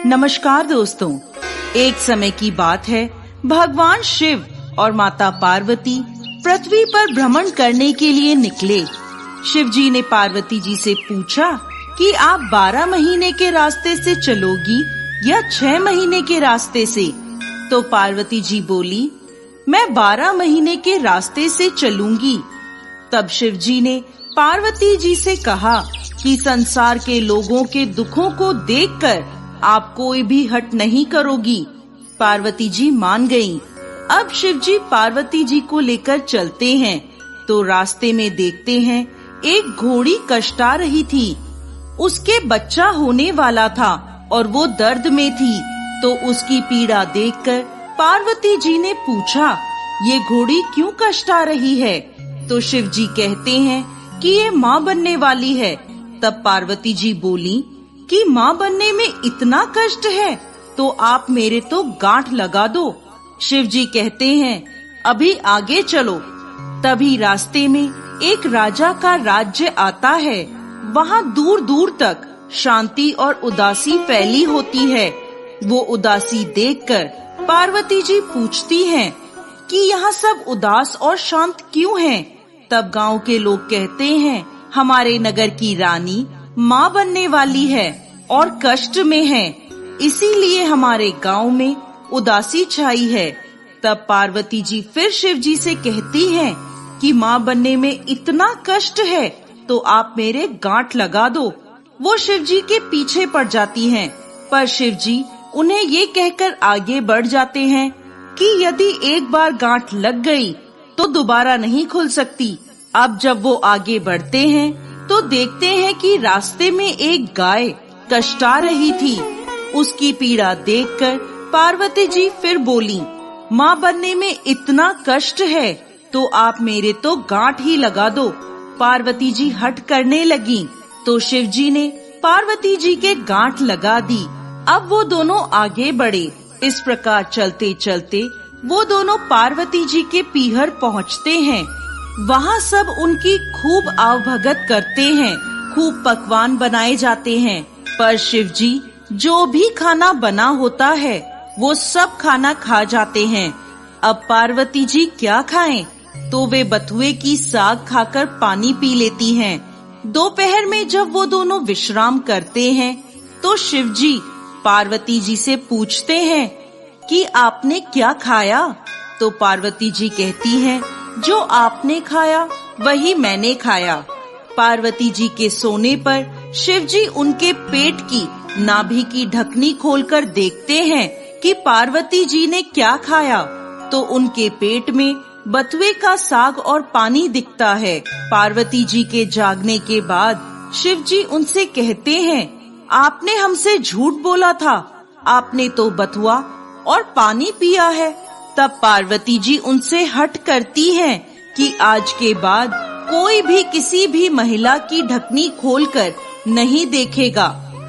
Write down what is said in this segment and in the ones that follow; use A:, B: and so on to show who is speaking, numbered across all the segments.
A: नमस्कार दोस्तों, एक समय की बात है। भगवान शिव और माता पार्वती पृथ्वी पर भ्रमण करने के लिए निकले। शिव जी ने पार्वती जी से पूछा कि आप 12 महीने के रास्ते से चलोगी या 6 महीने के रास्ते से? तो पार्वती जी बोली, मैं 12 महीने के रास्ते से चलूंगी। तब शिव जी ने पार्वती जी से कहा कि संसार के लोगों के दुखों को देखकर आप कोई भी हट नहीं करोगी। पार्वती जी मान गईं। अब शिव जी पार्वती जी को लेकर चलते हैं तो रास्ते में देखते हैं एक घोड़ी कष्टा रही थी। उसके बच्चा होने वाला था और वो दर्द में थी। तो उसकी पीड़ा देखकर पार्वती जी ने पूछा, ये घोड़ी क्यों कष्टा रही है? तो शिव जी कहते हैं कि ये माँ बनने वाली है। तब पार्वती जी बोली कि माँ बनने में इतना कष्ट है तो आप मेरे तो गांठ लगा दो। शिव जी कहते हैं, अभी आगे चलो। तभी रास्ते में एक राजा का राज्य आता है। वहाँ दूर दूर तक शांति और उदासी फैली होती है। वो उदासी देखकर पार्वती जी पूछती हैं कि यहाँ सब उदास और शांत क्यों हैं? तब गांव के लोग कहते हैं, हमारे नगर की रानी माँ बनने वाली है और कष्ट में है, इसीलिए हमारे गांव में उदासी छाई है। तब पार्वती जी फिर शिव जी से कहती हैं कि माँ बनने में इतना कष्ट है तो आप मेरे गांठ लगा दो। वो शिव जी के पीछे पड़ जाती हैं, पर शिव जी उन्हें ये कहकर आगे बढ़ जाते हैं कि यदि एक बार गांठ लग गई तो दोबारा नहीं खुल सकती। अब जब वो आगे बढ़ते हैं तो देखते हैं कि रास्ते में एक गाय कष्टा रही थी। उसकी पीड़ा देखकर पार्वती जी फिर बोली, माँ बनने में इतना कष्ट है तो आप मेरे तो गांठ ही लगा दो। पार्वती जी हट करने लगी तो शिव जी ने पार्वती जी के गांठ लगा दी। अब वो दोनों आगे बढ़े। इस प्रकार चलते चलते वो दोनों पार्वती जी के पीहर पहुँचते हैं। वहाँ सब उनकी खूब आवभगत करते हैं, खूब पकवान बनाए जाते हैं। पर शिव जी जो भी खाना बना होता है वो सब खाना खा जाते हैं। अब पार्वती जी क्या खाएं? तो वे बथुए की साग खाकर पानी पी लेती हैं। दोपहर में जब वो दोनों विश्राम करते हैं तो शिव जी पार्वती जी से पूछते हैं कि आपने क्या खाया? तो पार्वती जी कहती हैं, जो आपने खाया वही मैंने खाया। पार्वती जी के सोने पर शिव जी उनके पेट की नाभि की ढकनी खोलकर देखते हैं कि पार्वती जी ने क्या खाया। तो उनके पेट में बथुए का साग और पानी दिखता है। पार्वती जी के जागने के बाद शिव जी उनसे कहते हैं, आपने हमसे झूठ बोला था, आपने तो बथुआ और पानी पिया है। तब पार्वती जी उनसे हठ करती हैं कि आज के बाद कोई भी किसी भी महिला की ढकनी खोलकर नहीं देखेगा।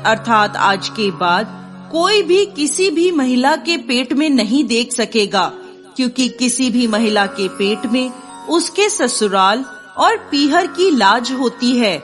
A: अर्थात आज के बाद कोई भी किसी भी महिला के पेट में नहीं देख सकेगा, क्योंकि किसी भी महिला के पेट में उसके ससुराल और पीहर की लाज होती है।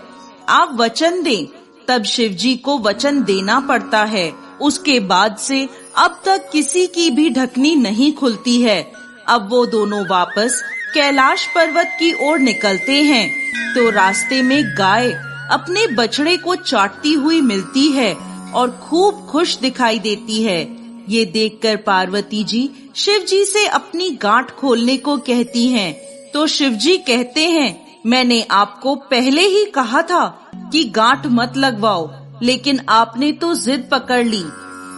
A: आप वचन दें। तब शिव जी को वचन देना पड़ता है। उसके बाद से अब तक किसी की भी ढकनी नहीं खुलती है। अब वो दोनों वापस कैलाश पर्वत की ओर निकलते हैं तो रास्ते में गाय अपने बछड़े को चाटती हुई मिलती है और खूब खुश दिखाई देती है। ये देखकर पार्वती जी शिव जी से अपनी गांठ खोलने को कहती हैं। तो शिव जी कहते हैं, मैंने आपको पहले ही कहा था कि गांठ मत लगवाओ, लेकिन आपने तो जिद पकड़ ली।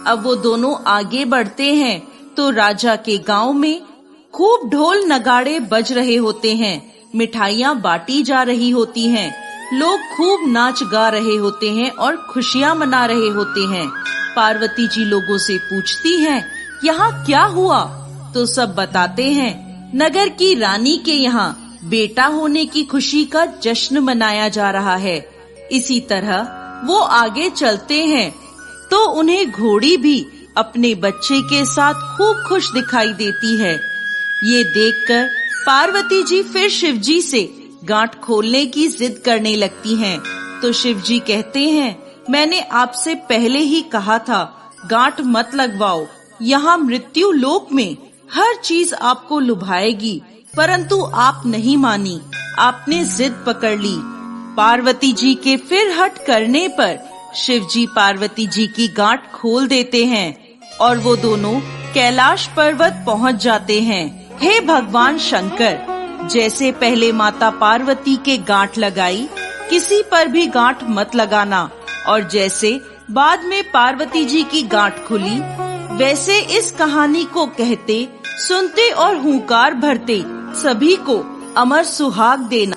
A: अब वो दोनों आगे बढ़ते हैं तो राजा के गांव में खूब ढोल नगाड़े बज रहे होते हैं, मिठाइयाँ बांटी जा रही होती हैं, लोग खूब नाच गा रहे होते हैं और खुशियाँ मना रहे होते हैं। पार्वती जी लोगों से पूछती हैं, यहाँ क्या हुआ? तो सब बताते हैं, नगर की रानी के यहाँ बेटा होने की खुशी का जश्न मनाया जा रहा है। इसी तरह वो आगे चलते हैं तो उन्हें घोड़ी भी अपने बच्चे के साथ खूब खुश दिखाई देती है। ये देखकर पार्वती जी फिर शिव जी से गांठ खोलने की जिद करने लगती हैं। तो शिव जी कहते हैं, मैंने आपसे पहले ही कहा था गांठ मत लगवाओ। यहाँ मृत्यु लोक में हर चीज आपको लुभाएगी, परंतु आप नहीं मानी, आपने जिद पकड़ ली। पार्वती जी के फिर हट करने पर शिव जी पार्वती जी की गांठ खोल देते हैं और वो दोनों कैलाश पर्वत पहुंच जाते हैं। हे भगवान शंकर, जैसे पहले माता पार्वती के गांठ लगाई, किसी पर भी गांठ मत लगाना, और जैसे बाद में पार्वती जी की गांठ खुली, वैसे इस कहानी को कहते, सुनते और हुंकार भरते सभी को अमर सुहाग देना।